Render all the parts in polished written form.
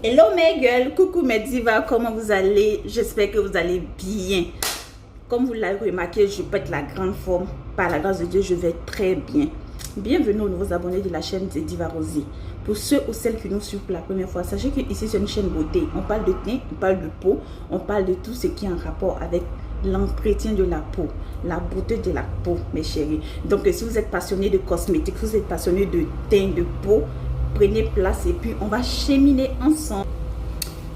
Hello mes gueules, coucou mes divas, comment vous allez? J'espère que vous allez bien. Comme vous l'avez remarqué, je pète la grande forme. Par la grâce de Dieu, je vais très bien. Bienvenue aux nouveaux abonnés de la chaîne de Diva Rosy. Pour ceux ou celles qui nous suivent pour la première fois, sachez que ici c'est une chaîne beauté. On parle de teint, on parle de peau, on parle de tout ce qui est en rapport avec l'entretien de la peau, la beauté de la peau, mes chéris. Donc si vous êtes passionné de cosmétiques, si vous êtes passionné de teint, de peau, prenez place et puis on va cheminer ensemble.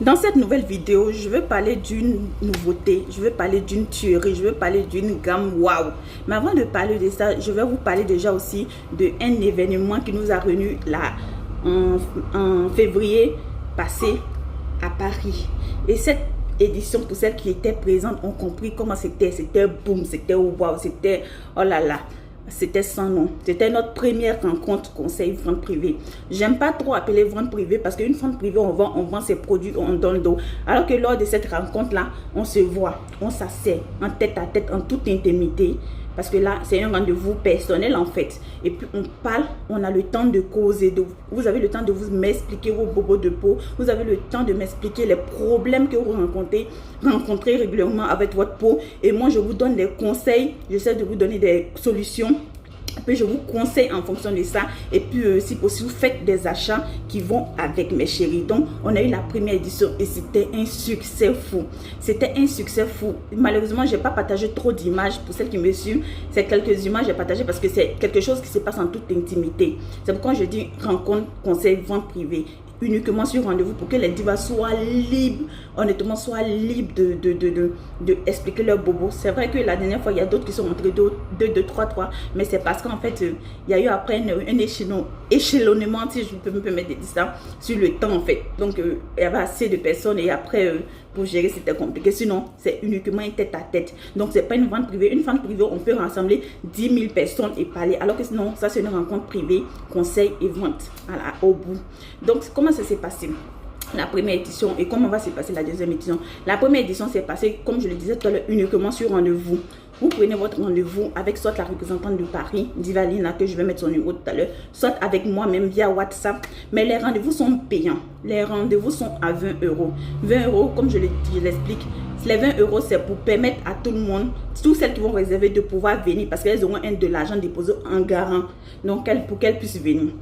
Dans cette nouvelle vidéo, je veux parler d'une nouveauté, je veux parler d'une tuerie, je veux parler d'une gamme waouh. Mais avant de parler de ça, je vais vous parler déjà aussi d'un événement qui nous a réunis là en février passé à Paris. Et cette édition, pour celles qui étaient présentes, ont compris comment c'était. C'était boum, c'était waouh, c'était oh là là. C'était sans nom. C'était notre première rencontre conseil vente privée. J'aime pas trop appeler vente privée parce qu'une vente privée, on vend ses produits, on donne le dos. Alors que lors de cette rencontre-là, on se voit, on s'assied en tête à tête, en toute intimité. Parce que là, c'est un rendez-vous personnel en fait. Et puis on parle, on a le temps de causer. Vous avez le temps de vous m'expliquer vos bobos de peau. Vous avez le temps de m'expliquer les problèmes que vous rencontrez régulièrement avec votre peau. Et moi, je vous donne des conseils. J'essaie de vous donner des solutions. Puis je vous conseille en fonction de ça. Et puis si possible, vous faites des achats qui vont avec mes chéris. Donc on a eu la première édition et c'était un succès fou. C'était un succès fou. Malheureusement, je n'ai pas partagé trop d'images pour celles qui me suivent. C'est quelques images que j'ai partagées parce que c'est quelque chose qui se passe en toute intimité. C'est pourquoi je dis rencontre, conseil, vente privée. Uniquement sur rendez-vous pour que les divas soient libres, honnêtement soient libres de expliquer leurs bobos. C'est vrai que la dernière fois, il y a d'autres qui sont entrés 2, 3, mais c'est parce qu'en fait, il y a eu après un échelonnement, si je peux me permettre de dire ça, sur le temps en fait. Donc, il y avait assez de personnes et après, pour gérer, c'était compliqué. Sinon, c'est uniquement une tête à tête. Donc, c'est pas une vente privée. Une vente privée, on peut rassembler 10 000 personnes et parler. Alors que sinon, ça, c'est une rencontre privée, conseil et vente. Voilà, au bout. Donc, comment ça s'est passé? La première édition et comment va se passer la deuxième édition? La première édition s'est passée, comme je le disais tout à l'heure, uniquement sur rendez-vous. Vous prenez votre rendez-vous avec soit la représentante de Paris, Divalina, que je vais mettre son numéro tout à l'heure, soit avec moi-même via WhatsApp. Mais les rendez-vous sont payants. Les rendez-vous sont à 20 €. 20 €, comme je l'explique, les 20 €, c'est pour permettre à tout le monde, toutes celles qui vont réserver, de pouvoir venir parce qu'elles auront de l'argent déposé en garant. Donc, pour qu'elles puissent venir.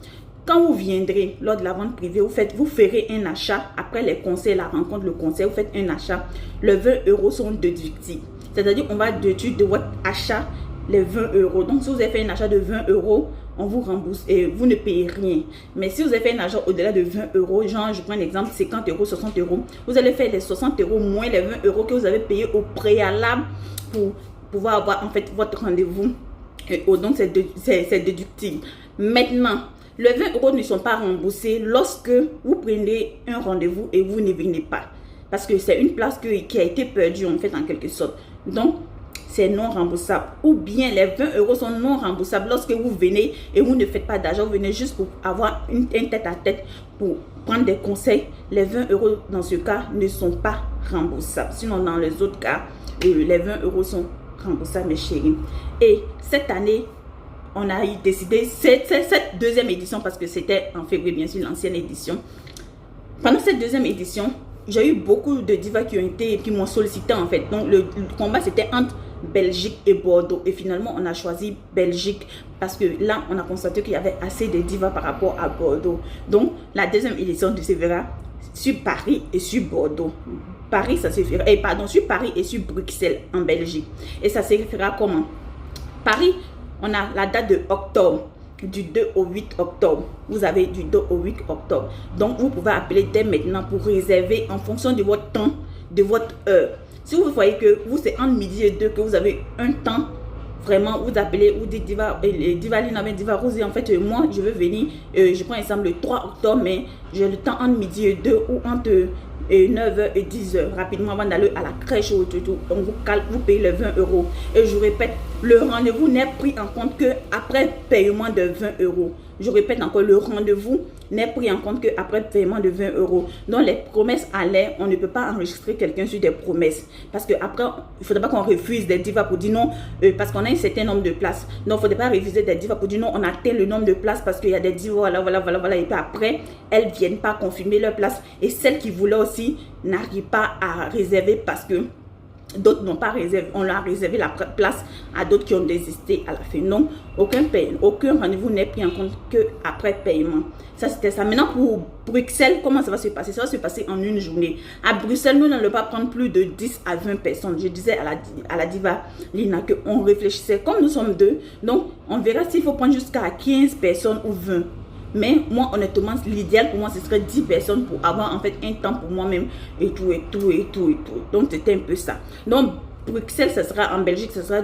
Quand vous viendrez lors de la vente privée, vous ferez un achat. Après les conseils, la rencontre, le conseil, vous faites un achat. Les 20 € sont déductibles. C'est-à-dire qu'on va déduire de votre achat les 20 €. Donc, si vous avez fait un achat de 20 €, on vous rembourse et vous ne payez rien. Mais si vous avez fait un achat au-delà de 20 €, genre, je prends un exemple, 50 €, 60 €, vous allez faire les 60 € moins les 20 € que vous avez payé au préalable pour pouvoir avoir en fait votre rendez-vous. Donc, c'est déductible. Maintenant, les 20 € ne sont pas remboursés lorsque vous prenez un rendez-vous et vous ne venez pas. Parce que c'est une place qui a été perdue en fait en quelque sorte. Donc, c'est non remboursable. Ou bien les 20 € sont non remboursables lorsque vous venez et vous ne faites pas d'argent. Vous venez juste pour avoir un tête à tête pour prendre des conseils. Les 20 € dans ce cas ne sont pas remboursables. Sinon, dans les autres cas, les 20 € sont remboursables, mes chéris. Et cette année, on a décidé cette deuxième édition, parce que c'était en février, bien sûr, l'ancienne édition. Pendant cette deuxième édition, j'ai eu beaucoup de divas qui m'ont sollicité en fait. Donc, le combat, c'était entre Belgique et Bordeaux. Et finalement, on a choisi Belgique parce que là, on a constaté qu'il y avait assez de divas par rapport à Bordeaux. Donc, la deuxième édition se fera sur Paris et sur Bordeaux. Paris, ça se fera, sur Paris et sur Bruxelles en Belgique. Et ça se fera comment? Paris, on a la date de octobre, du 2 au 8 octobre. Vous avez du 2 au 8 octobre. Donc, vous pouvez appeler dès maintenant pour réserver en fonction de votre temps, de votre heure. Si vous voyez que vous, c'est entre midi et 2 que vous avez un temps, vraiment, vous appelez, vous dites Divalina, Diva Rosy, en fait, moi, je veux venir, je prends exemple le 3 octobre, mais j'ai le temps entre midi et 2 ou entre 9 h et 10 h, rapidement avant d'aller à la crèche ou tout. Donc, vous payez les 20 €. Et je répète, le rendez-vous n'est pris en compte que après paiement de 20 €. Je répète encore, le rendez-vous n'est pris en compte qu'après le paiement de 20 euros. Donc les promesses à l'air, on ne peut pas enregistrer quelqu'un sur des promesses. Parce qu'après, il ne faudrait pas qu'on refuse des divas pour dire non, parce qu'on a un certain nombre de places. Donc il ne faudrait pas refuser des divas pour dire non, on a atteint le nombre de places parce qu'il y a des divas, voilà. Et puis après, elles ne viennent pas confirmer leur place. Et celles qui voulaient aussi n'arrivent pas à réserver parce que d'autres n'ont pas réservé, on leur a réservé la place à d'autres qui ont désisté à la fin. Donc, aucun rendez-vous n'est pris en compte qu'après paiement. Ça, c'était ça. Maintenant, pour Bruxelles, comment ça va se passer? Ça va se passer en une journée. À Bruxelles, nous n'allons pas prendre plus de 10 à 20 personnes. Je disais à la diva Lina qu'on réfléchissait. Comme nous sommes deux, donc on verra s'il faut prendre jusqu'à 15 personnes ou 20. Mais moi, honnêtement, l'idéal pour moi, ce serait 10 personnes pour avoir en fait un temps pour moi-même et tout. Donc, c'était un peu ça. Donc, Bruxelles, ce sera en Belgique, ce sera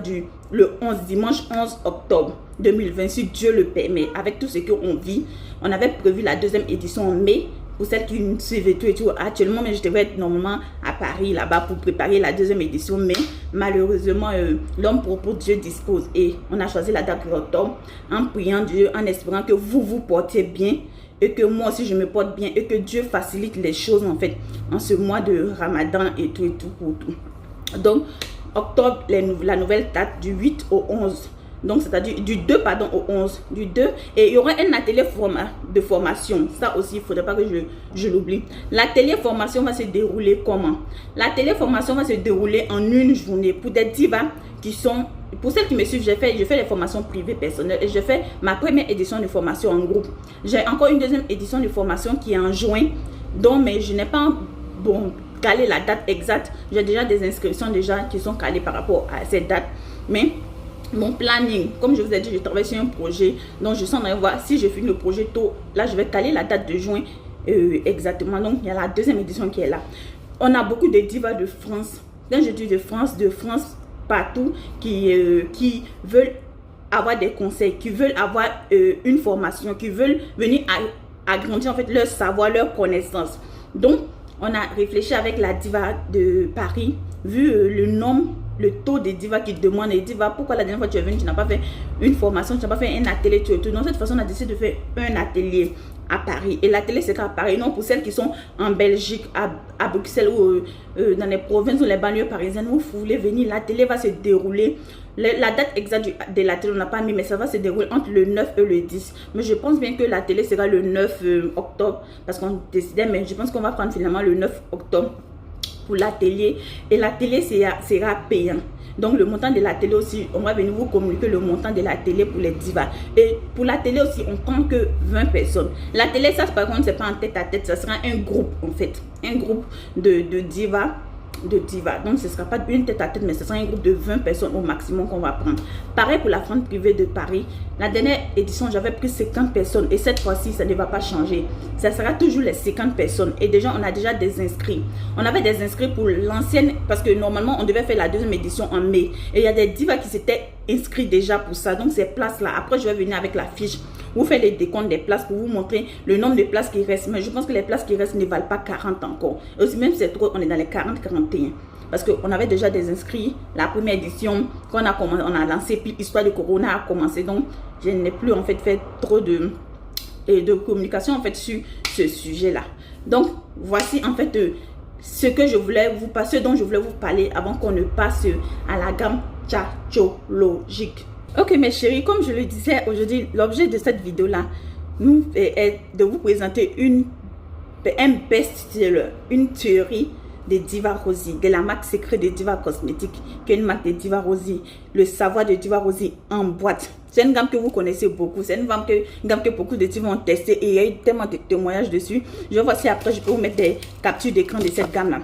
le dimanche 11 octobre 2020, si Dieu le permet. Avec tout ce qu'on vit, on avait prévu la deuxième édition en mai. Pour celles qui nous suivent et tout, actuellement, mais je devrais être normalement à Paris, là-bas, pour préparer la deuxième édition. Mais malheureusement, l'homme pour Dieu dispose. Et on a choisi la date de octobre en priant Dieu, en espérant que vous vous portez bien et que moi aussi je me porte bien et que Dieu facilite les choses en fait en ce mois de Ramadan et tout pour tout. Donc, octobre, la nouvelle date du 8 au 11. Donc, c'est-à-dire du 2, pardon, au 11. Du 2. Et il y aura un atelier de formation. Ça aussi, il ne faudrait pas que je l'oublie. L'atelier formation va se dérouler comment? L'atelier formation va se dérouler en une journée pour des divas qui sont... Pour celles qui me suivent, je fais les formations privées personnelles et je fais ma première édition de formation en groupe. J'ai encore une deuxième édition de formation qui est en juin. Donc, mais je n'ai pas... calé la date exacte. J'ai déjà des inscriptions qui sont calées par rapport à cette date. Mais... mon planning, comme je vous ai dit, je travaille sur un projet, donc je suis en train de voir si je finis le projet tôt. Là, je vais caler la date de juin exactement. Donc, il y a la deuxième édition qui est là. On a beaucoup de divas de France. Quand je dis de France partout, qui veulent avoir des conseils, qui veulent avoir une formation, qui veulent venir agrandir en fait leur savoir, leur connaissance. Donc, on a réfléchi avec la diva de Paris, vu le taux des divas qui demandent. Et divas, pourquoi la dernière fois tu es venu, tu n'as pas fait une formation, tu n'as pas fait un atelier, tout. Donc, cette façon, on a décidé de faire un atelier à Paris. Et l'atelier, c'est à Paris. Non, pour celles qui sont en Belgique, à Bruxelles ou dans les provinces ou les banlieues parisiennes, où vous voulez venir, l'atelier va se dérouler. La date exacte de l'atelier, on n'a pas mis, mais ça va se dérouler entre le 9 et le 10. Mais je pense bien que l'atelier sera le 9 octobre, parce qu'on décidait, mais je pense qu'on va prendre finalement le 9 octobre pour l'atelier. Et l'atelier sera payant. Donc le montant de l'atelier aussi, on va venir vous communiquer le montant de l'atelier pour les divas. Et pour l'atelier aussi, on compte que 20 personnes. L'atelier, ça par contre, c'est pas en tête à tête, ça sera un groupe en fait. Un groupe de divas. Donc ce ne sera pas une tête à tête, mais ce sera un groupe de 20 personnes au maximum qu'on va prendre. Pareil pour la France privée de Paris. La dernière édition, j'avais pris 50 personnes et cette fois-ci, ça ne va pas changer. Ça sera toujours les 50 personnes et déjà, on a déjà des inscrits. On avait des inscrits pour l'ancienne, parce que normalement, on devait faire la deuxième édition en mai. Et il y a des divas qui s'étaient inscrits déjà pour ça. Donc ces places-là, après je vais venir avec la fiche, vous faites les décomptes des places pour vous montrer le nombre de places qui restent. Mais je pense que les places qui restent ne valent pas 40 encore. Et aussi, même si c'est trop, on est dans les 40-41. Parce qu'on avait déjà des inscrits. La première édition, quand on a lancé, puis l'histoire de Corona a commencé. Donc, je n'ai plus en fait fait trop de communication en fait sur ce sujet-là. Donc, voici en fait ce que je voulais vous passer, dont je voulais vous parler avant qu'on ne passe à la gamme tchatchologique. Ok mes chéris, comme je le disais aujourd'hui, l'objet de cette vidéo-là est de vous présenter un best-seller, une théorie de Diva Rosy, de la marque secret de Diva Cosmétiques, qui est une marque de Diva Rosy, le savoir de Diva Rosy en boîte. C'est une gamme que vous connaissez beaucoup, c'est une gamme que beaucoup de divas ont testé et il y a eu tellement de témoignages dessus. Je vais voir si après je peux vous mettre des captures d'écran de cette gamme-là.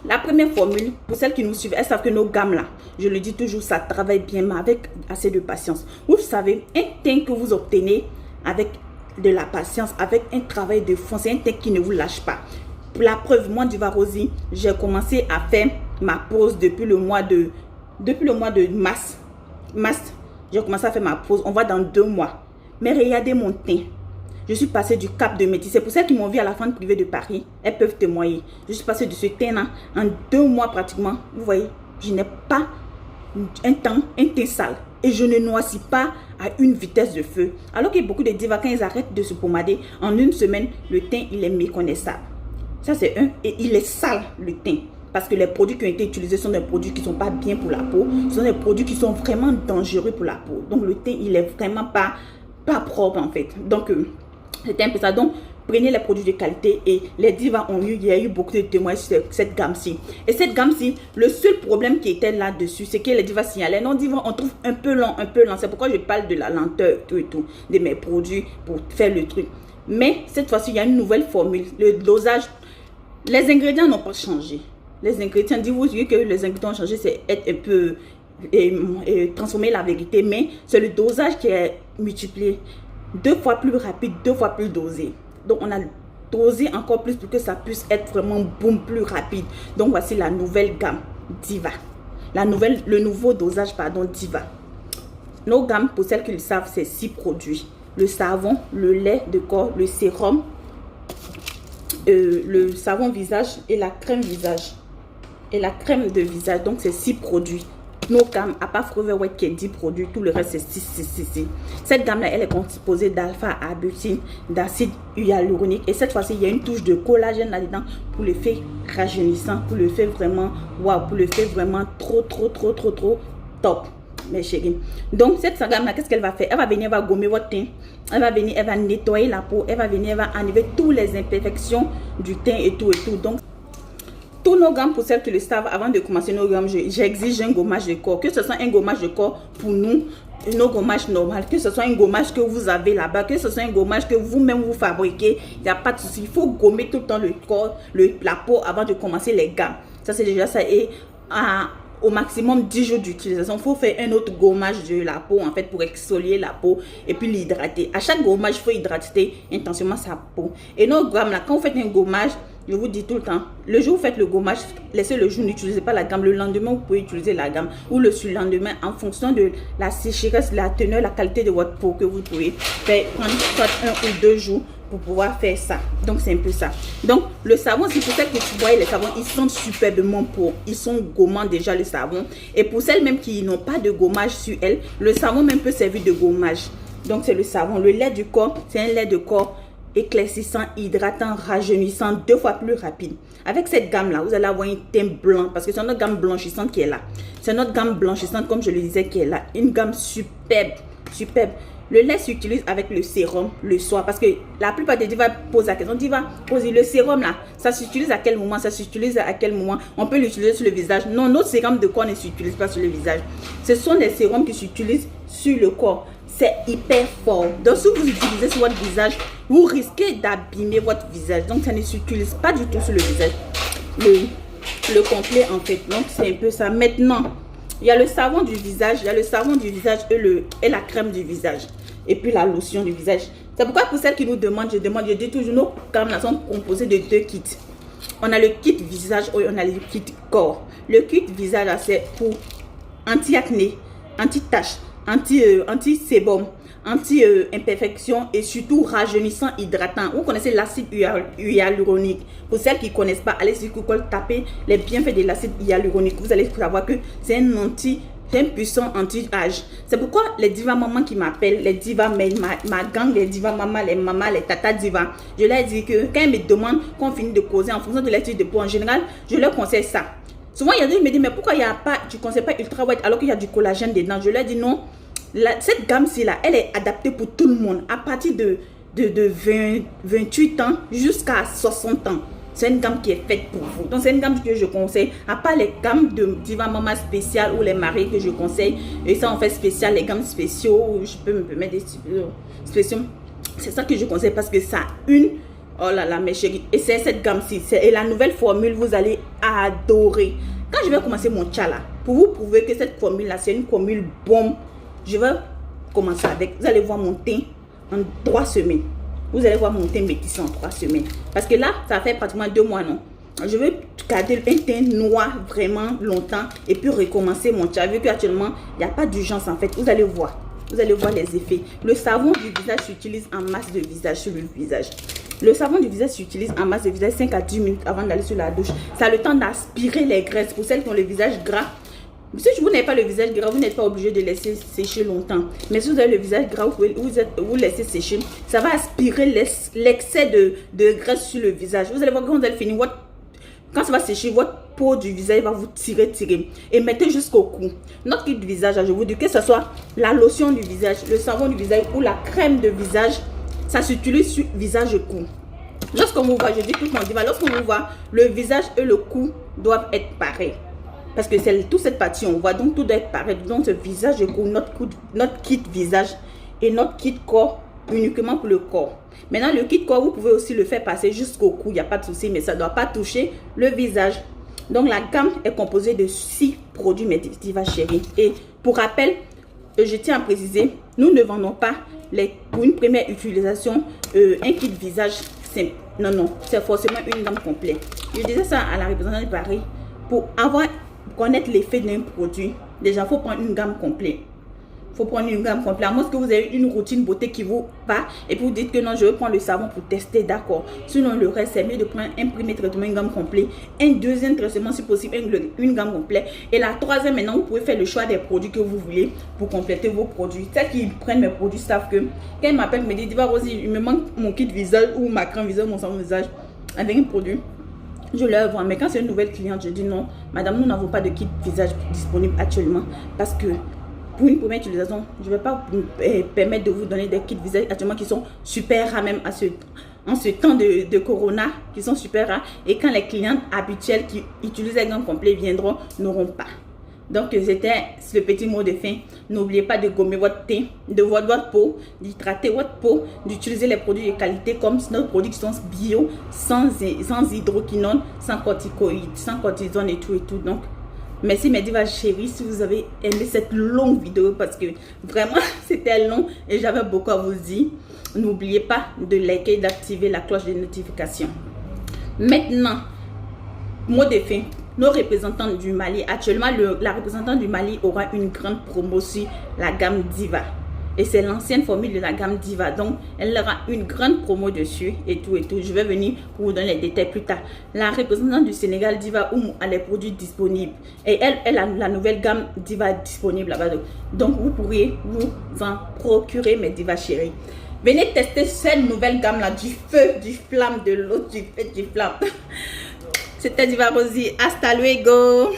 La première formule, pour celles qui nous suivent, elles savent que nos gammes-là, je le dis toujours, ça travaille bien, mais avec assez de patience. Vous savez, un teint que vous obtenez avec de la patience, avec un travail de fond, c'est un teint qui ne vous lâche pas. Pour la preuve, moi, Diva Rosy, j'ai commencé à faire ma pause depuis le mois de mars. J'ai commencé à faire ma pause, on va dans 2 mois. Mais regardez mon teint. Je suis passée du cap de métis. Pour celles qui m'ont vu à la France privée de Paris, elles peuvent témoigner. Je suis passée de ce teint-là en 2 mois pratiquement. Vous voyez, je n'ai pas un teint sale. et je ne noircis pas à une vitesse de feu. Alors qu'il y a beaucoup de divas, quand ils arrêtent de se pommader, en une semaine, le teint, il est méconnaissable. Ça, c'est un. Et il est sale, le teint. Parce que les produits qui ont été utilisés sont des produits qui ne sont pas bien pour la peau. Ce sont des produits qui sont vraiment dangereux pour la peau. Donc, le teint, il est vraiment pas propre, en fait. Donc, c'était un peu ça. Donc, prenez les produits de qualité et les divas il y a eu beaucoup de témoignages sur cette gamme-ci. Et cette gamme-ci, le seul problème qui était là-dessus, c'est que les divas signalaient, non, divas, on trouve un peu lent, un peu lent. C'est pourquoi je parle de la lenteur, tout et tout, de mes produits pour faire le truc. Mais cette fois-ci, il y a une nouvelle formule. Le dosage, les ingrédients n'ont pas changé. Les ingrédients, dites-vous que les ingrédients ont changé, c'est être un peu transformer la vérité, mais c'est le dosage qui est multiplié 2 fois plus rapide, 2 fois plus dosé. Donc, on a dosé encore plus pour que ça puisse être vraiment boum, plus rapide. Donc, voici la nouvelle gamme Diva. Le nouveau dosage, pardon, Diva. Nos gammes, pour celles qui le savent, c'est 6 produits. Le savon, le lait de corps, le sérum, le savon visage et la crème visage. Et la crème de visage. Donc, c'est 6 produits. Nos gammes, à part Forever White qui est 10 produits, tout le reste c'est 6. Cette gamme-là, elle est composée d'alpha-arbutin, d'acide hyaluronique. Et cette fois-ci, il y a une touche de collagène là-dedans pour l'effet rajeunissant, pour le faire vraiment, waouh, pour le faire vraiment trop top, mes chéris. Donc, cette gamme-là, qu'est-ce qu'elle va faire? Elle va venir, elle va gommer votre teint. Elle va venir, elle va nettoyer la peau. Elle va venir, elle va enlever toutes les imperfections du teint et tout. Donc, tous nos gammes, pour celles qui le savent, avant de commencer nos gammes, j'exige un gommage de corps. Que ce soit un gommage de corps pour nous, nos gommages normales, que ce soit un gommage que vous avez là-bas, que ce soit un gommage que vous-même vous fabriquez, il n'y a pas de souci. Il faut gommer tout le temps le corps, la peau avant de commencer les gammes. Ça, c'est déjà ça. Et au maximum 10 jours d'utilisation, il faut faire un autre gommage de la peau, en fait, pour exfolier la peau et puis l'hydrater. À chaque gommage, il faut hydrater intensément sa peau. Et nos gammes, là, quand vous faites un gommage, je vous dis tout le temps, le jour où vous faites le gommage, laissez le jour, n'utilisez pas la gamme. Le lendemain, vous pouvez utiliser la gamme. Ou le surlendemain, en fonction de la sécheresse, la teneur, la qualité de votre peau que vous pouvez faire, prendre soit 1 ou 2 jours pour pouvoir faire ça. Donc, c'est un peu ça. Donc, le savon, c'est pour celles que tu vois, les savons, ils sentent superbement pour. Ils sont gommants déjà, le savon. Et pour celles même qui n'ont pas de gommage sur elles, le savon même peut servir de gommage. Donc, c'est le savon. Le lait du corps, c'est un lait de corps éclaircissant, hydratant, rajeunissant, 2 fois plus rapide. Avec cette gamme-là, vous allez avoir un teint blanc parce que c'est notre gamme blanchissante qui est là. C'est notre gamme blanchissante, comme je le disais, qui est là. Une gamme superbe. Le lait s'utilise avec le sérum le soir parce que la plupart des divas posent la question. Diva, posez le sérum là, ça s'utilise à quel moment? Ça s'utilise à quel moment? On peut l'utiliser sur le visage? Non, notre sérum de corps ne s'utilise pas sur le visage. Ce sont des sérums qui s'utilisent sur le corps. C'est hyper fort. Donc, si vous utilisez sur votre visage, vous risquez d'abîmer votre visage. Donc, ça ne s'utilise pas du tout sur le visage. Le complet, en fait. Donc, c'est un peu ça. Maintenant, il y a le savon du visage. Il y a le savon du visage et la crème du visage. Et puis, la lotion du visage. C'est pourquoi, pour celles qui nous demandent, je dis toujours, nos gammes sont composées de 2 kits. On a le kit visage et on a le kit corps. Le kit visage, c'est pour anti-acné, anti-tache, anti-sébum, anti-imperfection et surtout rajeunissant, hydratant. Vous connaissez l'acide hyaluronique. Pour celles qui ne connaissent pas, allez sur Google, tapez les bienfaits de l'acide hyaluronique. Vous allez savoir que c'est un puissant anti-âge. C'est pourquoi les divas mamans qui m'appellent, les divas ma gang, les divas maman, les mamas, les tata divas, je leur dis que quand ils me demandent qu'on finit de causer en fonction de l'étude de peau en général, je leur conseille ça. Souvent, il y a des gens qui me disent, mais pourquoi il y a pas, tu ne conseilles pas Ultra White alors qu'il y a du collagène dedans? Je leur dis non. Cette gamme-ci là, elle est adaptée pour tout le monde. À partir de 28 ans jusqu'à 60 ans. C'est une gamme qui est faite pour vous. Donc, c'est une gamme que je conseille. À part les gammes de Diva Mama spéciales ou les mariés que je conseille. Et ça, on fait spécial, les gammes spéciaux. Où je peux me permettre des spéciaux. C'est ça que je conseille parce que ça oh là là, mes chéris. Et c'est cette gamme-ci. Et la nouvelle formule, vous allez adorer. Quand je vais commencer mon tcha là, pour vous prouver que cette formule-là, c'est une formule bombe, je vais commencer avec. Vous allez voir mon teint en 3 semaines. Vous allez voir mon teint métissé en 3 semaines. Parce que là, ça fait pratiquement 2 mois, non? Je vais garder un teint noir vraiment longtemps et puis recommencer mon tcha. Vu qu'actuellement, il n'y a pas d'urgence en fait. Vous allez voir. Vous allez voir les effets. Le savon du visage s'utilise en masse de visage sur le visage. Le savon du visage s'utilise en masse de visage 5 à 10 minutes avant d'aller sur la douche. Ça a le temps d'aspirer les graisses. Pour celles qui ont le visage gras, Si vous n'avez pas le visage gras, vous n'êtes pas obligé de laisser sécher longtemps. Mais si vous avez le visage gras, vous laissez sécher. Ça va aspirer l'excès de graisse sur le visage. Vous allez voir quand vous allez finir, quand ça va sécher, votre peau du visage va vous tirer. Et mettez jusqu'au cou. Notre kit de visage, je vous dis que ce soit la lotion du visage, le savon du visage ou la crème de visage, ça s'utilise sur visage et cou. Lorsqu'on vous voit, je dis tout le monde, lorsqu'on vous voit, le visage et le cou doivent être pareils. Parce que c'est toute cette partie, on voit, donc tout doit être pareil. Donc ce visage et cou, notre kit visage et notre kit corps, uniquement pour le corps. Maintenant, le kit corps, vous pouvez aussi le faire passer jusqu'au cou, il n'y a pas de souci, mais ça ne doit pas toucher le visage. Donc la gamme est composée de 6 produits Mediva Chérie. Et pour rappel, je tiens à préciser, nous ne vendons pas pour une première utilisation un kit visage simple. Non, c'est forcément une gamme complète. Je disais ça à la représentante de Paris. Pour connaître l'effet d'un produit, déjà, il faut prendre une gamme complète. Il faut prendre une gamme complète. À moins que vous ayez une routine beauté qui vous va et puis vous dites que non, je vais prendre le savon pour tester, d'accord. Sinon, le reste, c'est mieux de prendre un premier traitement, une gamme complète. Un deuxième traitement, si possible, une gamme complète. Et la troisième, maintenant, vous pouvez faire le choix des produits que vous voulez pour compléter vos produits. Celles qui prennent mes produits savent que quand ils m'appellent, me disent, Diva Rosy, il me manque mon kit visage ou ma crème visage, mon savon visage avec un produit. Je leur vends. Mais quand c'est une nouvelle cliente, je dis non, madame, nous n'avons pas de kit visage disponible actuellement parce que pour une première utilisation, je ne vais pas vous permettre de vous donner des kits visage actuellement qui sont super rares, même en ce temps de corona, qui sont super rares. Et quand les clientes habituelles qui utilisent les gants complets viendront, n'auront pas. Donc, c'était ce petit mot de fin. N'oubliez pas de gommer votre teint, de votre peau, d'hydrater votre peau, d'utiliser les produits de qualité comme nos produits qui sont bio, sans hydroquinone, sans corticoïdes, sans cortisone et tout. Donc, merci Mediva Chérie si vous avez aimé cette longue vidéo parce que vraiment c'était long et j'avais beaucoup à vous dire. N'oubliez pas de liker et d'activer la cloche de notification. Maintenant, mot de fin. Nos représentants du Mali, actuellement la représentante du Mali aura une grande promo sur la gamme Diva. Et c'est l'ancienne formule de la gamme Diva. Donc, elle aura une grande promo dessus et tout. Je vais venir pour vous donner les détails plus tard. La représentante du Sénégal, Diva Oumou, a les produits disponibles. Et elle a la nouvelle gamme Diva disponible là-bas. Donc, vous pourriez vous en procurer mes Diva Chérie. Venez tester cette nouvelle gamme-là, du feu, du flamme, de l'eau, du feu, du flamme. C'était Diva Rosy. Hasta luego.